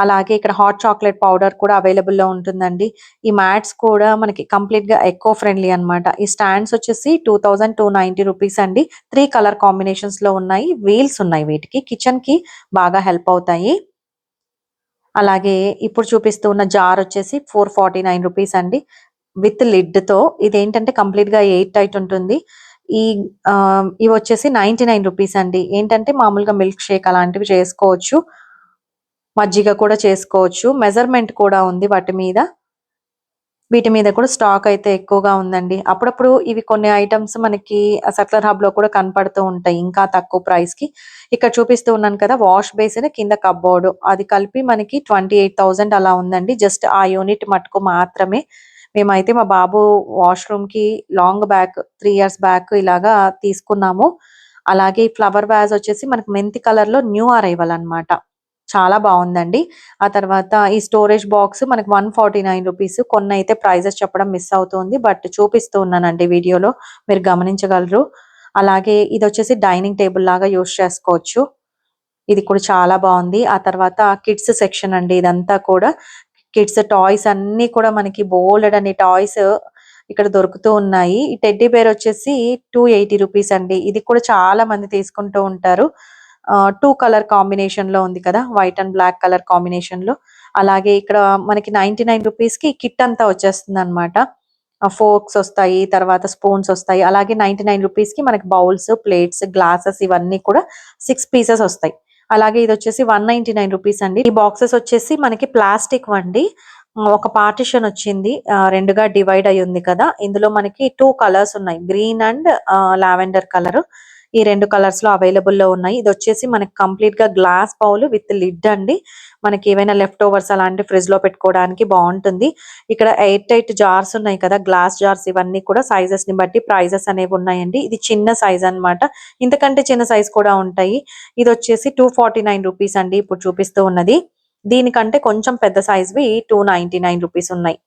అలాగే ఇక్కడ హాట్ చాక్లెట్ పౌడర్ కూడా అవైలబుల్ లో ఉంటుందండి. ఈ మ్యాట్స్ కూడా మనకి కంప్లీట్ గా ఎకో ఫ్రెండ్లీ అన్నమాట. ఈ స్టాండ్స్ వచ్చేసి 2290 రూపీస్ అండి. 3 కలర్ కాంబినేషన్స్ లో ఉన్నాయి. వీల్స్ ఉన్నాయి వీటికి. కిచెన్ కి బాగా హెల్ప్ అవుతాయి. అలాగే ఇప్పుడు చూపిస్తూ ఉన్న జార్ వచ్చేసి 449 రూపీస్ అండి. విత్ లిడ్ తో. ఇదేంటంటే కంప్లీట్ గా ఎయిర్ టైట్ ఉంటుంది. ఈ ఇవి వచ్చేసి 99 రూపీస్ అండి. ఏంటంటే మామూలుగా మిల్క్ షేక్ అలాంటివి చేసుకోవచ్చు. మజ్జిగ కూడా చేసుకోవచ్చు. మెజర్మెంట్ కూడా ఉంది వాటి మీద. వీటి మీద కూడా స్టాక్ అయితే ఎక్కువగా ఉందండి. అప్పుడప్పుడు ఇవి కొన్ని ఐటమ్స్ మనకి సట్లర్ హబ్ లో కూడా కనపడుతూ ఉంటాయి ఇంకా తక్కువ ప్రైస్ కి. ఇక్కడ చూపిస్తూ ఉన్నాను కదా, వాష్ బేసిన్ కింద కప్బోర్డ్ అది కలిపి మనకి 28,000 అలా ఉందండి. జస్ట్ ఆ యూనిట్ మటుకు మాత్రమే. మేమైతే మా బాబు వాష్రూమ్ కి లాంగ్ బ్యాక్ 3 ఇయర్స్ బ్యాక్ ఇలాగా తీసుకున్నాము. అలాగే ఫ్లవర్ వాజ్ వచ్చేసి మనకి మెంతి కలర్ లో న్యూ అరైవల్ అన్నమాట. చాలా బాగుందండి. ఆ తర్వాత ఈ స్టోరేజ్ బాక్స్ మనకి 149 రూపీస్. కొన్ని అయితే ప్రైజెస్ చెప్పడం మిస్ అవుతుంది. బట్ చూపిస్తూ ఉన్నానండి వీడియోలో, మీరు గమనించగలరు. అలాగే ఇది వచ్చేసి డైనింగ్ టేబుల్ లాగా యూస్ చేసుకోవచ్చు. ఇది కూడా చాలా బాగుంది. ఆ తర్వాత కిడ్స్ సెక్షన్ అండి. ఇదంతా కూడా కిడ్స్ టాయ్స్ అన్ని కూడా మనకి బోల్డ్ అని టాయ్స్ ఇక్కడ దొరుకుతూ ఉన్నాయి. ఈ టెడ్డీ బేర్ వచ్చేసి 280 రూపీస్ అండి. ఇది కూడా చాలా మంది తీసుకుంటూ ఉంటారు. 2 కలర్ కాంబినేషన్ లో ఉంది కదా, white and black colour combination లో. అలాగే ఇక్కడ మనకి 99 రూపీస్ కి కిట్ అంతా వచ్చేస్తుంది అనమాట. ఫోర్క్స్ వస్తాయి, తర్వాత స్పూన్స్ వస్తాయి. అలాగే 99 రూపీస్ కి మనకి బౌల్స్, ప్లేట్స్, గ్లాసెస్ ఇవన్నీ కూడా 6 పీసెస్ వస్తాయి. అలాగే ఇది వచ్చేసి 199 రూపీస్ అండి. ఈ బాక్సెస్ వచ్చేసి మనకి ప్లాస్టిక్ వండి. ఒక పార్టిషన్ వచ్చింది. రెండుగా డివైడ్ అయి ఉంది కదా. ఇందులో మనకి 2 కలర్స్ ఉన్నాయి, గ్రీన్ అండ్ లావెండర్ కలర్. ఈ 2 కలర్స్ లో అవైలబుల్ లో ఉన్నాయి. ఇది వచ్చేసి మనకి కంప్లీట్ గా గ్లాస్ బౌల్ విత్ లిడ్ అండి. మనకి ఏవైనా లెఫ్ట్ ఓవర్స్ అలాంటి ఫ్రిడ్జ్ లో పెట్టుకోవడానికి బాగుంటుంది. ఇక్కడ ఎయిర్ టైట్ జార్స్ ఉన్నాయి కదా, గ్లాస్ జార్స్. ఇవన్నీ కూడా సైజెస్ ని బట్టి ప్రైజెస్ అనేవి ఉన్నాయండి. ఇది చిన్న సైజ్ అన్నమాట. ఇంతకంటే చిన్న సైజ్ కూడా ఉంటాయి. ఇది వచ్చేసి 249 రూపీస్ అండి ఇప్పుడు చూపిస్తూ ఉన్నది. దీనికంటే కొంచెం పెద్ద సైజ్వి 299 రూపీస్ ఉన్నాయి.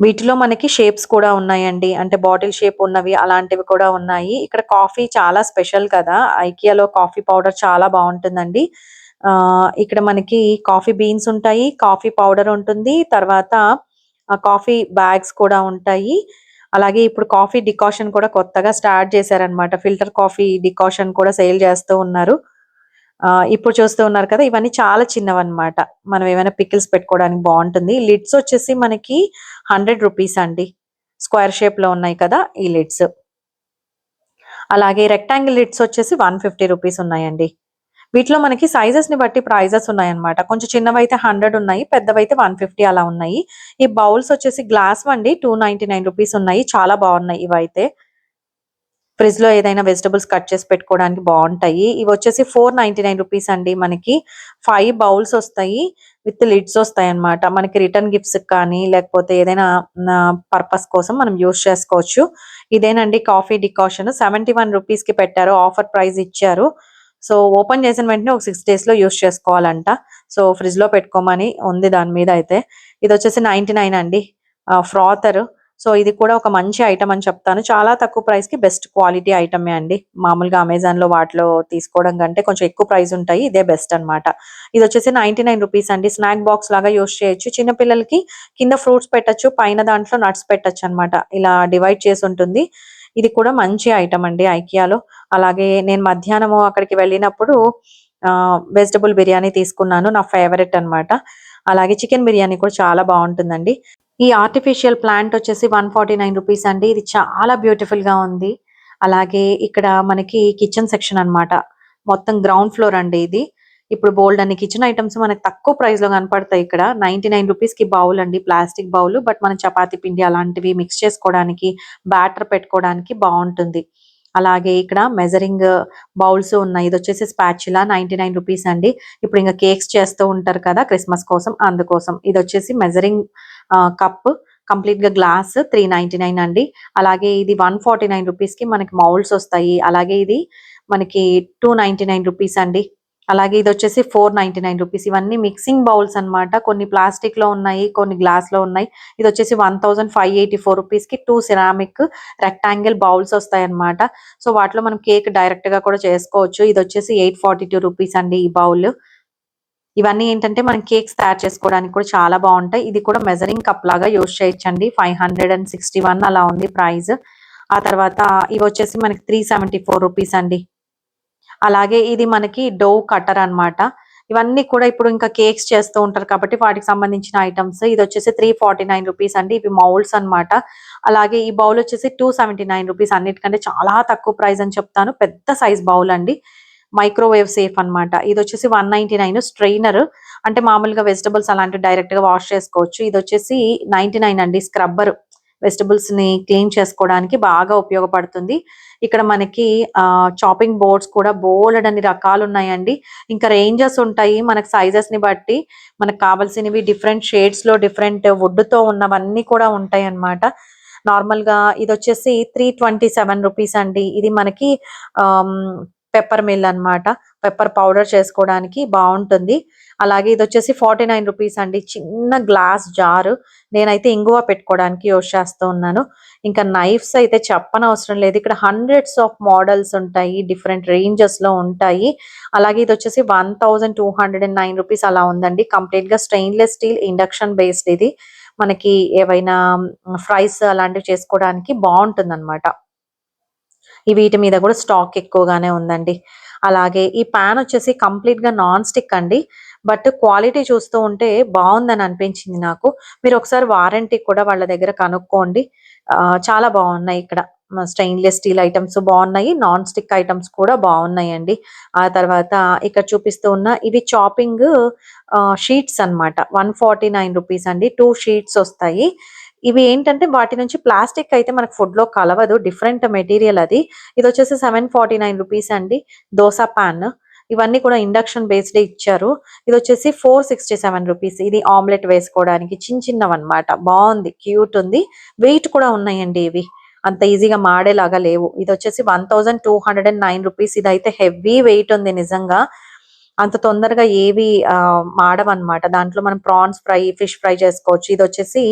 వీటిలో మనకి షేప్స్ కూడా ఉన్నాయండి. అంటే బాటిల్ షేప్ ఉన్నవి అలాంటివి కూడా ఉన్నాయి. ఇక్కడ కాఫీ చాలా స్పెషల్ కదా. ఐకియాలో కాఫీ పౌడర్ చాలా బాగుంటుందండి. ఇక్కడ మనకి కాఫీ బీన్స్ ఉంటాయి, కాఫీ పౌడర్ ఉంటుంది, తర్వాత కాఫీ బ్యాగ్స్ కూడా ఉంటాయి. అలాగే ఇప్పుడు కాఫీ డికాషన్ కూడా కొత్తగా స్టార్ట్ చేశారనమాట. ఫిల్టర్ కాఫీ డికాషన్ కూడా సేల్ చేస్తూ ఉన్నారు. ఇప్పుడు చూస్తూ ఉన్నారు కదా, ఇవన్నీ చాలా చిన్నవన్నమాట. మనం ఏమైనా పికిల్స్ పెట్టుకోవడానికి బాగుంటుంది. లిడ్స్ వచ్చేసి మనకి 100 రూపీస్ అండి. స్క్వేర్ షేప్ లో ఉన్నాయి కదా ఈ లిడ్స్. అలాగే రెక్టాంగిల్ లిడ్స్ వచ్చేసి 150 రూపీస్ ఉన్నాయండి. వీటిలో మనకి సైజెస్ ని బట్టి ప్రైజెస్ ఉన్నాయన్నమాట. కొంచెం చిన్నవైతే 100 ఉన్నాయి, పెద్దవైతే 150 అలా ఉన్నాయి. ఈ బౌల్స్ వచ్చేసి గ్లాస్ వండి 299 రూపీస్ ఉన్నాయి. చాలా బాగున్నాయి ఇవైతే. ఫ్రిడ్జ్ లో ఏదైనా వెజిటబుల్స్ కట్ చేసి పెట్టుకోవడానికి బాగుంటాయి. ఇవి వచ్చేసి 499 రూపీస్ అండి. మనకి 5 బౌల్స్ వస్తాయి, విత్ లిడ్స్ వస్తాయి అన్నమాట. మనకి రిటర్న్ గిఫ్ట్స్ కానీ లేకపోతే ఏదైనా పర్పస్ కోసం మనం యూస్ చేసుకోవచ్చు. ఇదేనండి కాఫీ డికాషన్. 71 రూపీస్ కి పెట్టారు, ఆఫర్ ప్రైస్ ఇచ్చారు. సో ఓపెన్ చేసిన వెంటనే ఒక 6 డేస్ లో యూస్ చేసుకోవాలంట. సో ఫ్రిడ్జ్ లో పెట్టుకోమని ఉంది దాని మీద అయితే. ఇది వచ్చేసి 99 అండి. ఫ్రాతర్. సో ఇది కూడా ఒక మంచి ఐటమ్ అని చెప్తాను. చాలా తక్కువ ప్రైస్ కి బెస్ట్ క్వాలిటీ ఐటమే అండి. మామూలుగా అమెజాన్ లో వాటిలో తీసుకోవడం కంటే కొంచెం ఎక్కువ ప్రైస్ ఉంటాయి. ఇదే బెస్ట్ అన్నమాట. ఇది వచ్చేసి 99 రూపీస్ అండి. స్నాక్ బాక్స్ లాగా యూస్ చేయొచ్చు. చిన్న పిల్లలకి కింద ఫ్రూట్స్ పెట్టొచ్చు, పైన దాంట్లో నట్స్ పెట్టొచ్చు అన్నమాట. ఇలా డివైడ్ చేసి ఉంటుంది. ఇది కూడా మంచి ఐటమ్ అండి ఐకియాలో. అలాగే నేను మధ్యాహ్నం అక్కడికి వెళ్ళినప్పుడు వెజిటబుల్ బిర్యానీ తీసుకున్నాను. నా ఫేవరెట్ అన్నమాట. అలాగే చికెన్ బిర్యానీ కూడా చాలా బాగుంటుందండి. ఈ ఆర్టిఫిషియల్ ప్లాంట్ వచ్చేసి 149 రూపీస్ అండి. ఇది చాలా బ్యూటిఫుల్ గా ఉంది. అలాగే ఇక్కడ మనకి కిచెన్ సెక్షన్ అన్నమాట. మొత్తం గ్రౌండ్ ఫ్లోర్ అండి ఇది. ఇప్పుడు బోల్డ్ అన్ని కిచెన్ ఐటమ్స్ మనకి తక్కువ ప్రైస్ లో కనపడతాయి ఇక్కడ. 99 రూపీస్ కి బౌల్ అండి, ప్లాస్టిక్ బౌల్. బట్ మనం చపాతీ పిండి అలాంటివి మిక్స్ చేసుకోవడానికి, బ్యాటర్ పెట్టుకోవడానికి బాగుంటుంది. అలాగే ఇక్కడ మెజరింగ్ బౌల్స్ ఉన్నాయి. ఇది వచ్చేసి స్పాచులా 99 రూపీస్ అండి. ఇప్పుడు ఇంకా కేక్స్ చేస్తూ ఉంటారు కదా క్రిస్మస్ కోసం, అందుకోసం. ఇది వచ్చేసి మెజరింగ్ కప్, కంప్లీట్ గా గ్లాస్ 399 అండి. అలాగే ఇది 149 రూపీస్ కి మనకి మౌల్డ్స్ వస్తాయి. అలాగే ఇది మనకి 299 రూపీస్ అండి. అలాగే ఇది వచ్చేసి 499 రూపీస్. ఇవన్నీ మిక్సింగ్ బౌల్స్ అన్నమాట. కొన్ని ప్లాస్టిక్ లో ఉన్నాయి, కొన్ని గ్లాస్ లో ఉన్నాయి. ఇది వచ్చేసి 1584 రూపీస్ కి 2 సిరామిక్ రెక్టాంగిల్ బౌల్స్ వస్తాయి అన్నమాట. సో వాటిలో మనం కేక్ డైరెక్ట్ గా కూడా చేసుకోవచ్చు. ఇది వచ్చేసి 842 రూపీస్ అండి ఈ బౌల్. ఇవన్నీ ఏంటంటే మనం కేక్స్ తయారు చేసుకోవడానికి కూడా చాలా బాగుంటాయి. ఇది కూడా మెజరింగ్ కప్ లాగా యూజ్ చేయొచ్చండి. 561 అలా ఉంది ప్రైస్. ఆ తర్వాత ఇవి వచ్చేసి మనకి 374 రూపీస్ అండి. అలాగే ఇది మనకి డో కటర్ అన్నమాట. ఇవన్నీ కూడా ఇప్పుడు ఇంకా కేక్స్ చేస్తూ ఉంటారు కాబట్టి వాటికి సంబంధించిన ఐటమ్స్. ఇది వచ్చేసి 349 రూపీస్ అండి. ఇవి మౌల్డ్స్ అన్నమాట. అలాగే ఈ బౌల్ వచ్చేసి 279 రూపీస్, అన్నిటికంటే చాలా తక్కువ ప్రైస్ అని చెప్తాను. పెద్ద సైజ్ బౌల్ అండి. మైక్రోవేవ్ సేఫ్ అన్నమాట. ఇది వచ్చేసి 199. స్ట్రెయినర్ అంటే మామూలుగా వెజిటబుల్స్ అలాంటివి డైరెక్ట్ గా వాష్ చేసుకోవచ్చు. ఇది వచ్చేసి 99 అండి. స్క్రబ్బర్ వెజిటబుల్స్ ని క్లీన్ చేసుకోవడానికి బాగా ఉపయోగపడుతుంది. ఇక్కడ మనకి చాపింగ్ బోర్డ్స్ కూడా బోలెడన్ని రకాలు ఉన్నాయండి. ఇంకా రేంజెస్ ఉంటాయి మనకి సైజెస్ ని బట్టి. మనకు కావాల్సినవి డిఫరెంట్ షేడ్స్ లో డిఫరెంట్ వుడ్ తో ఉన్నవన్నీ కూడా ఉంటాయి అన్నమాట. నార్మల్ గా ఇది వచ్చేసి 327 రూపీస్ అండి. ఇది మనకి పెప్పర్ మిల్ అన్నమాట. పెప్పర్ పౌడర్ చేసుకోవడానికి బాగుంటుంది. అలాగే ఇది వచ్చేసి 49 రూపీస్ అండి. చిన్న గ్లాస్ జారు. నేనైతే ఇంగువ పెట్టుకోవడానికి యూజ్ చేస్తూ ఉన్నాను. ఇంకా నైఫ్స్ అయితే చెప్పనవసరం లేదు. ఇక్కడ హండ్రెడ్స్ ఆఫ్ మోడల్స్ ఉంటాయి. డిఫరెంట్ రేంజెస్ లో ఉంటాయి. అలాగే ఇది వచ్చేసి 1209 రూపీస్ అలా ఉందండి. కంప్లీట్ గా స్టెయిన్లెస్ స్టీల్ ఇండక్షన్ బేస్డ్ ఇది. మనకి ఏవైనా ఫ్రైస్ అలాంటివి చేసుకోవడానికి బాగుంటుంది అనమాట. ఈ వీటి మీద కూడా స్టాక్ ఎక్కువగానే ఉందండి. అలాగే ఈ పాన్ వచ్చేసి కంప్లీట్ గా నాన్ స్టిక్ అండి. బట్ క్వాలిటీ చూస్తూ ఉంటే బాగుందని అనిపించింది నాకు. మీరు ఒకసారి వారంటీ కూడా వాళ్ళ దగ్గర కనుక్కోండి. చాలా బాగున్నాయి ఇక్కడ. స్టెయిన్లెస్ స్టీల్ ఐటమ్స్ బాగున్నాయి. నాన్ స్టిక్ ఐటమ్స్ కూడా బాగున్నాయండి. ఆ తర్వాత ఇక్కడ చూపిస్తూ ఉన్న ఇవి చాపింగ్ షీట్స్ అన్నమాట. 149 రూపీస్ అండి. 2 షీట్స్ వస్తాయి. ఇవి ఏంటంటే వాటి నుంచి ప్లాస్టిక్ అయితే మనకు ఫుడ్ లో కలవదు. డిఫరెంట్ మెటీరియల్ అది. ఇది వచ్చేసి 749 రూపీస్ అండి. దోస పాన్. ఇవన్నీ కూడా ఇండక్షన్ బేస్డ్ ఇచ్చారు. ఇది వచ్చేసి 467 రూపీస్. ఇది ఆమ్లెట్ వేసుకోవడానికి చిన్న చిన్నవన్నమాట. బాగుంది, క్యూట్ ఉంది. వెయిట్ కూడా ఉన్నాయండి ఇవి. అంత ఈజీగా మాడేలాగా లేవు. ఇది వచ్చేసి 1209 రూపీస్. ఇదైతే హెవీ వెయిట్ ఉంది నిజంగా. అంత తొందరగా ఏవి మాడవన్నమాట. దాంట్లో మనం ప్రాన్స్ ఫ్రై, ఫిష్ ఫ్రై చేసుకోవచ్చు. ఇది వచ్చేసి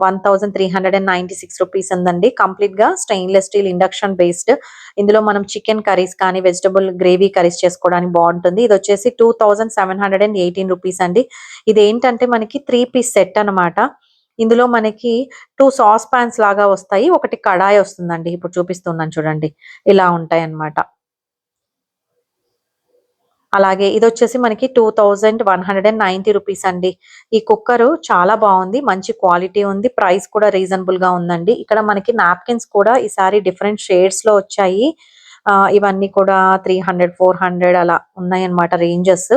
1396 రూపీస్ ఉందండి. కంప్లీట్ గా స్టెయిన్లెస్ స్టీల్ ఇండక్షన్ బేస్డ్. ఇందులో మనం చికెన్ కర్రీస్ కానీ వెజిటబుల్ గ్రేవీ కర్రీస్ చేసుకోవడానికి బాగుంటుంది. ఇది వచ్చేసి 2718 రూపీస్ అండి. ఇది ఏంటంటే మనకి 3 పీస్ సెట్ అన్నమాట. ఇందులో మనకి 2 సాస్ పాన్స్ లాగా వస్తాయి. ఒకటి కడాయి వస్తుందండి. ఇప్పుడు చూపిస్తున్నాను చూడండి. ఇలా ఉంటాయి అన్నమాట. అలాగే ఇదొచ్చేసి మనకి 2190 రూపీస్ అండి. ఈ కుక్కరు చాలా బాగుంది. మంచి క్వాలిటీ ఉంది. ప్రైస్ కూడా రీజనబుల్ గా ఉందండి. ఇక్కడ మనకి నాప్కిన్స్ కూడా ఈసారి డిఫరెంట్ షేడ్స్ లో వచ్చాయి. ఇవన్నీ కూడా 300, 400 అలా ఉన్నాయన్నమాట రేంజెస్.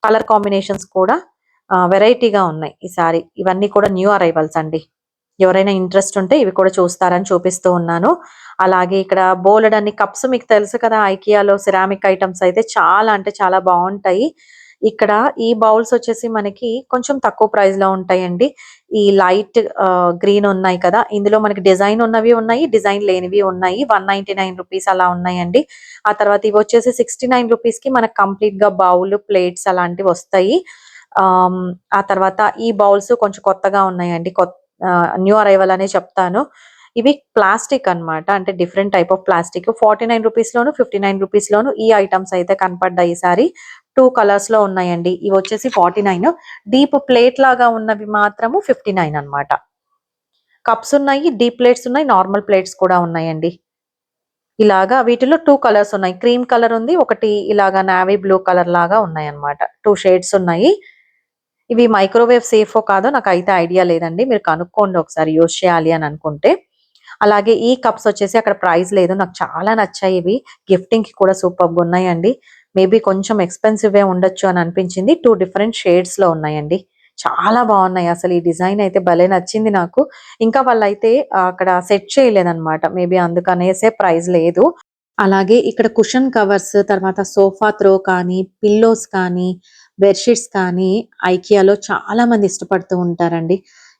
కలర్ కాంబినేషన్స్ కూడా వెరైటీగా ఉన్నాయి ఈసారి. ఇవన్నీ కూడా న్యూ అరైవల్స్ అండి. ఎవరైనా ఇంట్రెస్ట్ ఉంటే ఇవి కూడా చూస్తారని చూపిస్తూ ఉన్నాను. అలాగే ఇక్కడ బోలెడన్ని కప్స్ మీకు తెలుసు కదా, ఐకియాలో సిరామిక్ ఐటమ్స్ అయితే చాలా అంటే చాలా బాగుంటాయి. ఇక్కడ ఈ బౌల్స్ వచ్చేసి మనకి కొంచెం తక్కువ ప్రైస్ లో ఉంటాయండి. ఈ లైట్ గ్రీన్ ఉన్నాయి కదా, ఇందులో మనకి డిజైన్ ఉన్నవి ఉన్నాయి, డిజైన్ లేనివి ఉన్నాయి. 199 రూపీస్ అలా ఉన్నాయండి. ఆ తర్వాత ఇవి వచ్చేసి 69 రూపీస్ కి మనకి కంప్లీట్ గా బౌల్, ప్లేట్స్ అలాంటివి వస్తాయి. ఆ తర్వాత ఈ బౌల్స్ కొంచెం కొత్తగా ఉన్నాయండి. న్యూ అరైవల్ అనే చెప్తాను. ఇవి ప్లాస్టిక్ అన్నమాట. అంటే different type of plastic. 49 rupees లోను, 59 రూపీస్ లోను ఈ ఐటమ్స్ అయితే కనపడ్డాయి ఈసారి. 2 కలర్స్ లో ఉన్నాయండి. ఇవి వచ్చేసి 49. డీప్ ప్లేట్ లాగా ఉన్నవి మాత్రము 59 అన్నమాట. కప్స్ ఉన్నాయి, డీప్ ప్లేట్స్ ఉన్నాయి, నార్మల్ ప్లేట్స్ కూడా ఉన్నాయండి. ఇలాగా వీటిలో 2 కలర్స్ ఉన్నాయి. క్రీమ్ కలర్ ఉంది, ఒకటి ఇలాగా నావీ బ్లూ కలర్ లాగా ఉన్నాయి అన్నమాట. 2 షేడ్స్ ఉన్నాయి. ఇవి మైక్రోవేవ్ సేఫో కాదో నాకైతే ఐడియా లేదండి. మీరు కనుక్కోండి ఒకసారి యూజ్ చేయాలి అని అనుకుంటే. అలాగే ఈ కప్స్ వచ్చేసి అక్కడ ప్రైస్ లేదు. నాకు చాలా నచ్చాయి ఇవి. గిఫ్టింగ్ కి కూడా సూపర్‌గా ఉన్నాయండి. మేబీ కొంచెం ఎక్స్‌పెన్సివే ఉండొచ్చు అని అనిపించింది. 2 డిఫరెంట్ షేడ్స్ లో ఉన్నాయండి. చాలా బాగున్నాయి. అసలు ఈ డిజైన్ అయితే భలే నచ్చింది నాకు. ఇంకా వాళ్ళైతే అక్కడ సెట్ చేయలేదన్నమాట. మేబీ అందుకనేసే ప్రైస్ లేదు. అలాగే ఇక్కడ కుషన్ కవర్స్, తర్వాత సోఫా త్రో కానీ, పిల్లోస్ కానీ, బెడ్‌షీట్స్ కానీ ఐకియాలో చాలా మంది ఇష్టపడుతూ ఉంటారండి.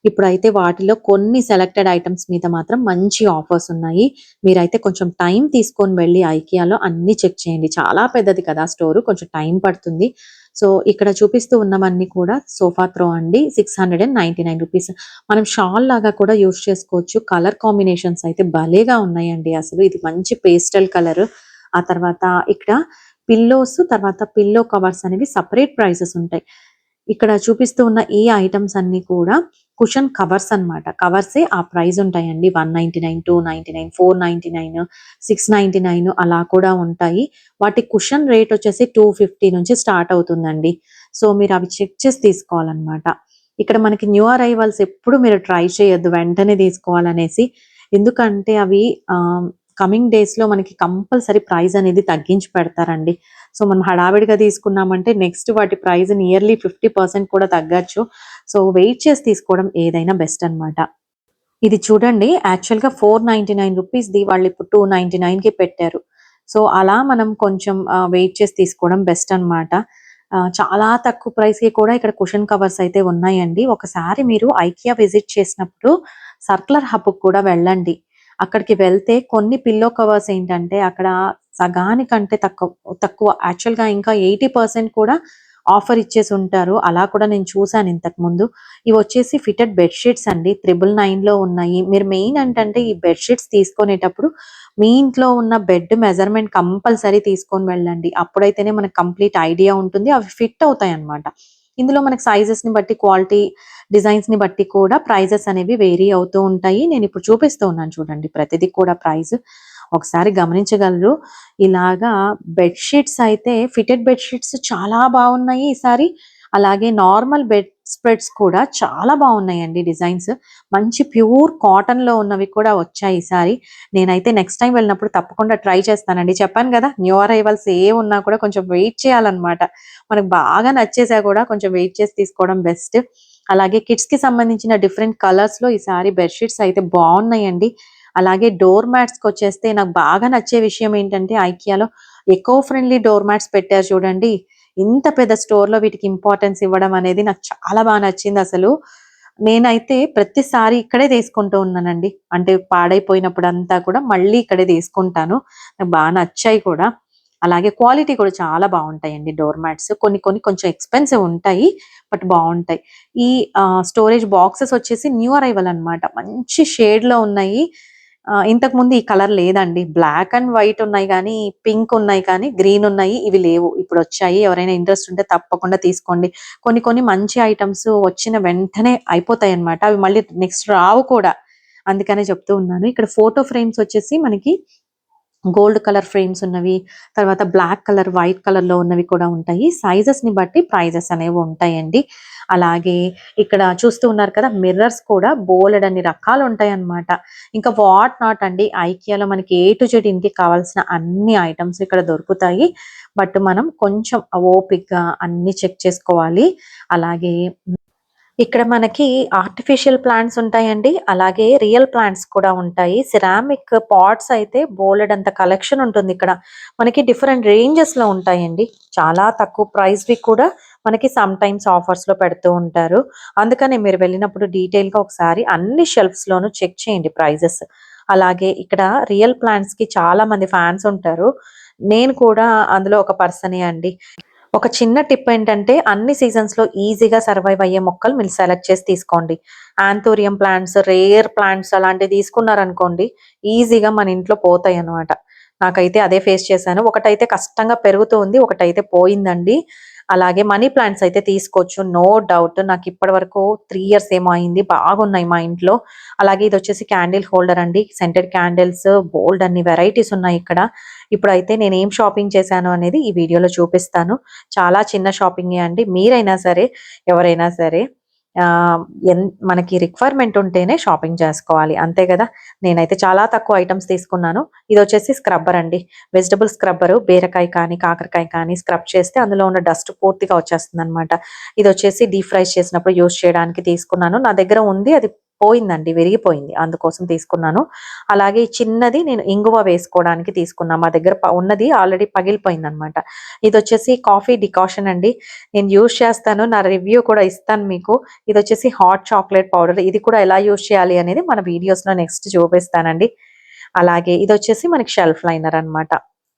ఇప్పుడైతే వాటిలో కొన్ని సెలెక్టెడ్ ఐటెమ్స్ మీద మాత్రం మంచి ఆఫర్స్ ఉన్నాయి. మీరైతే కొంచెం టైం తీసుకొని వెళ్లి ఐకియాలో అన్ని చెక్ చేయండి. చాలా పెద్దది కదా స్టోరు. కొంచెం టైం పడుతుంది. సో, ఇక్కడ చూపిస్తూ ఉన్నవన్నీ కూడా సోఫా త్రో అండి. 699 రూపీస్. మనం షాల్ లాగా కూడా యూజ్ చేసుకోవచ్చు. కలర్ కాంబినేషన్స్ అయితే భలేగా ఉన్నాయండి అసలు. ఇది మంచి పేస్టల్ కలర్. ఆ తర్వాత ఇక్కడ పిల్లోస్ తర్వాత పిల్లో కవర్స్ అనేవి సపరేట్ ప్రైసెస్ ఉంటాయి. ఇక్కడ చూపిస్తూ ఉన్న ఈ ఐటమ్స్ అన్ని కూడా కుషన్ కవర్స్ అన్నమాట. కవర్సే ఆ ప్రైస్ ఉంటాయండి. 199, 299, 499, 699 అలా కూడా ఉంటాయి. వాటి కుషన్ రేట్ వచ్చేసి 250 నుంచి స్టార్ట్ అవుతుందండి. సో మీరు అవి చెక్ చేసి తీసుకోవాలన్నమాట. ఇక్కడ మనకి న్యూ అరైవల్స్ ఎప్పుడు మీరు ట్రై చేయొద్దు వెంటనే తీసుకోవాలనేసి. ఎందుకంటే అవి కమింగ్ డేస్ లో మనకి కంపల్సరీ ప్రైస్ అనేది తగ్గించి పెడతారండి. సో మనం హడావిడిగా తీసుకున్నామంటే నెక్స్ట్ వాటి ప్రైస్ నియర్లీ 50% కూడా తగ్గచ్చు. సో వెయిట్ చేసి తీసుకోవడం ఏదైనా బెస్ట్ అన్నమాట. ఇది చూడండి, యాక్చువల్ గా 499 రూపీస్ ది వాళ్ళు ఇప్పుడు 299 కి పెట్టారు. సో అలా మనం కొంచెం వెయిట్ చేసి తీసుకోవడం బెస్ట్ అన్నమాట. చాలా తక్కువ ప్రైస్ కి కూడా ఇక్కడ కుషన్ కవర్స్ అయితే ఉన్నాయండి. ఒకసారి మీరు ఐకియా విజిట్ చేసినప్పుడు సర్కులర్ హబ్ కూడా వెళ్ళండి. అక్కడికి వెళ్తే కొన్ని పిల్లో కవర్స్ ఏంటంటే అక్కడ సగానికంటే తక్కువ యాక్చువల్‌గా ఇంకా 80% కూడా ఆఫర్ ఇచ్చేసి ఉంటారు. అలా కూడా నేను చూసాను ఇంతకు ముందు. ఇవొచ్చేసి ఫిటెడ్ బెడ్ షీట్స్ అండి. 999లో ఉన్నాయి. మీరు మెయిన్ ఏంటంటే ఈ బెడ్ షీట్స్ తీసుకునేటప్పుడు మీ ఇంట్లో ఉన్న బెడ్ మెజర్‌మెంట్ కంపల్సరీ తీసుకొని వెళ్ళండి. అప్పుడైతేనే మనకు కంప్లీట్ ఐడియా ఉంటుంది. అవి ఫిట్ అవుతాయన్నమాట. ఇందులో మనకి సైజెస్‌ని బట్టి క్వాలిటీ, డిజైన్స్‌ని బట్టి కూడా ప్రైజెస్ అనేవి వేరీ అవుతూ ఉంటాయి. నేనిప్పుడు చూపిస్తూ ఉన్నాను చూడండి. ప్రతిది కూడా ప్రైస్ ఒకసారి గమనించగలరు. ఇలాగా బెడ్ షీట్స్ అయితే ఫిటెడ్ బెడ్ షీట్స్ చాలా బాగున్నాయి ఈసారి. అలాగే నార్మల్ బెడ్ స్ప్రెడ్స్ కూడా చాలా బాగున్నాయండి డిజైన్స్. మంచి ప్యూర్ కాటన్ లో ఉన్నవి కూడా వచ్చాయి ఈసారి. నేనైతే నెక్స్ట్ టైం వెళ్ళినప్పుడు తప్పకుండా ట్రై చేస్తానండి. చెప్పాను కదా, న్యూ అరైవల్స్ ఏ ఉన్నా కూడా కొంచెం వెయిట్ చేయాలన్నమాట. మనకు బాగా నచ్చేసా కూడా కొంచెం వెయిట్ చేసి తీసుకోవడం బెస్ట్. అలాగే కిడ్స్ కి సంబంధించిన డిఫరెంట్ కలర్స్ లో ఈసారి బెడ్షీట్స్ అయితే బాగున్నాయండి. అలాగే డోర్ మ్యాట్స్ కి వచ్చేస్తే నాకు బాగా నచ్చే విషయం ఏంటంటే ఐకియాలో ఎకో ఫ్రెండ్లీ డోర్ మ్యాట్స్ పెట్టారు చూడండి. ఇంత పెద్ద స్టోర్ లో వీటికి ఇంపార్టెన్స్ ఇవ్వడం అనేది నాకు చాలా బాగా నచ్చింది అసలు. నేనైతే ప్రతిసారి ఇక్కడే తీసుకుంటూ ఉన్నానండి. అంటే పాడైపోయినప్పుడు అంతా కూడా మళ్ళీ ఇక్కడే తీసుకుంటాను. నాకు బాగా నచ్చాయి కూడా. అలాగే క్వాలిటీ కూడా చాలా బాగుంటాయండి డోర్ మ్యాట్స్. కొన్ని కొన్ని కొంచెం ఎక్స్‌పెన్సివ్ ఉంటాయి. బట్ బాగుంటాయి. ఈ స్టోరేజ్ బాక్సెస్ వచ్చేసి న్యూ అరైవల్ అన్నమాట. మంచి షేడ్‌లో ఉన్నాయి. ఇంతకుముందు ఈ కలర్ లేదండి. బ్లాక్ అండ్ వైట్ ఉన్నాయి గానీ, పింక్ ఉన్నాయి కానీ, గ్రీన్ ఉన్నాయి. ఇవి లేవు. ఇప్పుడొచ్చాయి. ఎవరైనా ఇంట్రెస్ట్ ఉంటే తప్పకుండా తీసుకోండి. కొన్ని కొన్ని మంచి ఐటెమ్స్ వచ్చిన వెంటనే అయిపోతాయన్నమాట. అవి మళ్ళీ నెక్స్ట్ రావు కూడా. అందుకనే చెప్తూ ఉన్నాను. ఇక్కడ ఫోటో ఫ్రేమ్స్ వచ్చేసి మనకి గోల్డ్ కలర్ ఫ్రేమ్స్ ఉన్నవి, తర్వాత బ్లాక్ కలర్, వైట్ కలర్ లో ఉన్నవి కూడా ఉంటాయి. సైజెస్ ని బట్టి ప్రైజెస్ అనేవి ఉంటాయండి. అలాగే ఇక్కడ చూస్తూ ఉన్నారు కదా, మిర్రర్స్ కూడా బోలెడన్ని రకాలు ఉంటాయి అన్నమాట. ఇంకా వాట్ నాట్ అండి, ఐకియాలో మనకి ఏ టు జెడ్ ఇంటికి కావాల్సిన అన్ని ఐటమ్స్ ఇక్కడ దొరుకుతాయి. బట్ మనం కొంచెం ఓపిక్గా అన్ని చెక్ చేసుకోవాలి. అలాగే ఇక్కడ మనకి ఆర్టిఫిషియల్ ప్లాంట్స్ ఉంటాయండి. అలాగే రియల్ ప్లాంట్స్ కూడా ఉంటాయి. సిరామిక్ పాట్స్ అయితే బోలెడంత కలెక్షన్ ఉంటుంది ఇక్కడ. మనకి డిఫరెంట్ రేంజెస్ లో ఉంటాయండి. చాలా తక్కువ ప్రైస్ వి కూడా మనకి సమ్ టైమ్స్ ఆఫర్స్ లో పెడుతూ ఉంటారు. అందుకనే మీరు వెళ్ళినప్పుడు డీటెయిల్ గా ఒకసారి అన్ని షెల్ఫ్స్ లోను చెక్ చేయండి ప్రైజెస్. అలాగే ఇక్కడ రియల్ ప్లాంట్స్ కి చాలా మంది ఫ్యాన్స్ ఉంటారు. నేను కూడా అందులో ఒక పర్సనే అండి. ఒక చిన్న టిప్ ఏంటంటే అన్ని సీజన్స్ లో ఈజీగా సర్వైవ్ అయ్యే మొక్కలు మీరు సెలెక్ట్ చేసి తీసుకోండి. ఆంథోరియం ప్లాంట్స్, రేర్ ప్లాంట్స్ అలాంటివి తీసుకున్నారనుకోండి, ఈజీగా మన ఇంట్లో పోతాయి అన్నమాట. నాకైతే అదే ఫేస్ చేశాను. ఒకటైతే కష్టంగా పెరుగుతూ ఉంది, ఒకటైతే పోయిందండి. అలాగే మనీ ప్లాంట్స్ అయితే తీసుకోవచ్చు, నో డౌట్. నాకు ఇప్పటి వరకు 3 ఇయర్స్ ఏమో అయింది, బాగున్నాయి మా ఇంట్లో. అలాగే ఇది వచ్చేసి క్యాండిల్ హోల్డర్ అండి. సెంటెడ్ క్యాండిల్స్ బోల్డ్ అన్ని వెరైటీస్ ఉన్నాయి ఇక్కడ. ఇప్పుడైతే నేను ఏం షాపింగ్ చేశాను అనేది ఈ వీడియోలో చూపిస్తాను. చాలా చిన్న షాపింగే అండి. మీరైనా సరే, ఎవరైనా సరే ఆహ్, మనకి రిక్వైర్మెంట్ ఉంటేనే షాపింగ్ చేసుకోవాలి. అంతే కదా! నేనైతే చాలా తక్కువ ఐటెమ్స్ తీసుకున్నాను. ఇదొచ్చేసి స్క్రబ్బర్ అండి. Vegetable scrubber. బీరకాయ కానీ, కాకరకాయ కానీ స్క్రబ్ చేస్తే అందులో ఉన్న డస్ట్ పూర్తిగా వచ్చేస్తుందనమాట. ఇదొచ్చేసి డీప్ ఫ్రైస్ చేసినప్పుడు యూజ్ చేయడానికి తీసుకున్నాను. నా దగ్గర ఉంది. అది పోయిందండి. విరిగిపోయింది. అందుకోసం తీసుకున్నాను. అలాగే చిన్నది నేను ఇంగువ వేసుకోవడానికి తీసుకున్నా. మా దగ్గర ఉన్నది ఆల్రెడీ పగిలిపోయిందనమాట. ఇదొచ్చేసి కాఫీ డికాషన్ అండి. నేను యూజ్ చేస్తాను. నా రివ్యూ కూడా ఇస్తాను మీకు. ఇదొచ్చేసి హాట్ చాక్లెట్ పౌడర్. ఇది కూడా ఎలా యూజ్ చేయాలి అనేది మన వీడియోస్‌లో నెక్స్ట్ చూపిస్తానండి. అలాగే ఇదొచ్చేసి మనకి షెల్ఫ్ లైనర్ అన్నమాట.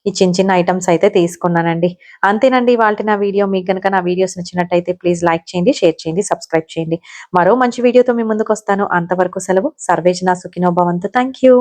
ఈ చిన్న చిన్న ఐటెమ్స్ అయితే తీసుకున్నానండి. అంతేనండి ఇవాల్టి నా వీడియో. మీకు గనుక నా వీడియోస్ నచ్చినట్టయితే ప్లీజ్ లైక్ చేయండి, షేర్ చేయండి, సబ్స్క్రైబ్ చేయండి. మరో మంచి వీడియోతో మీ ముందుకొస్తాను. అంతవరకు సెలవు. సర్వే జన సుఖినో భవంతు. Thank you.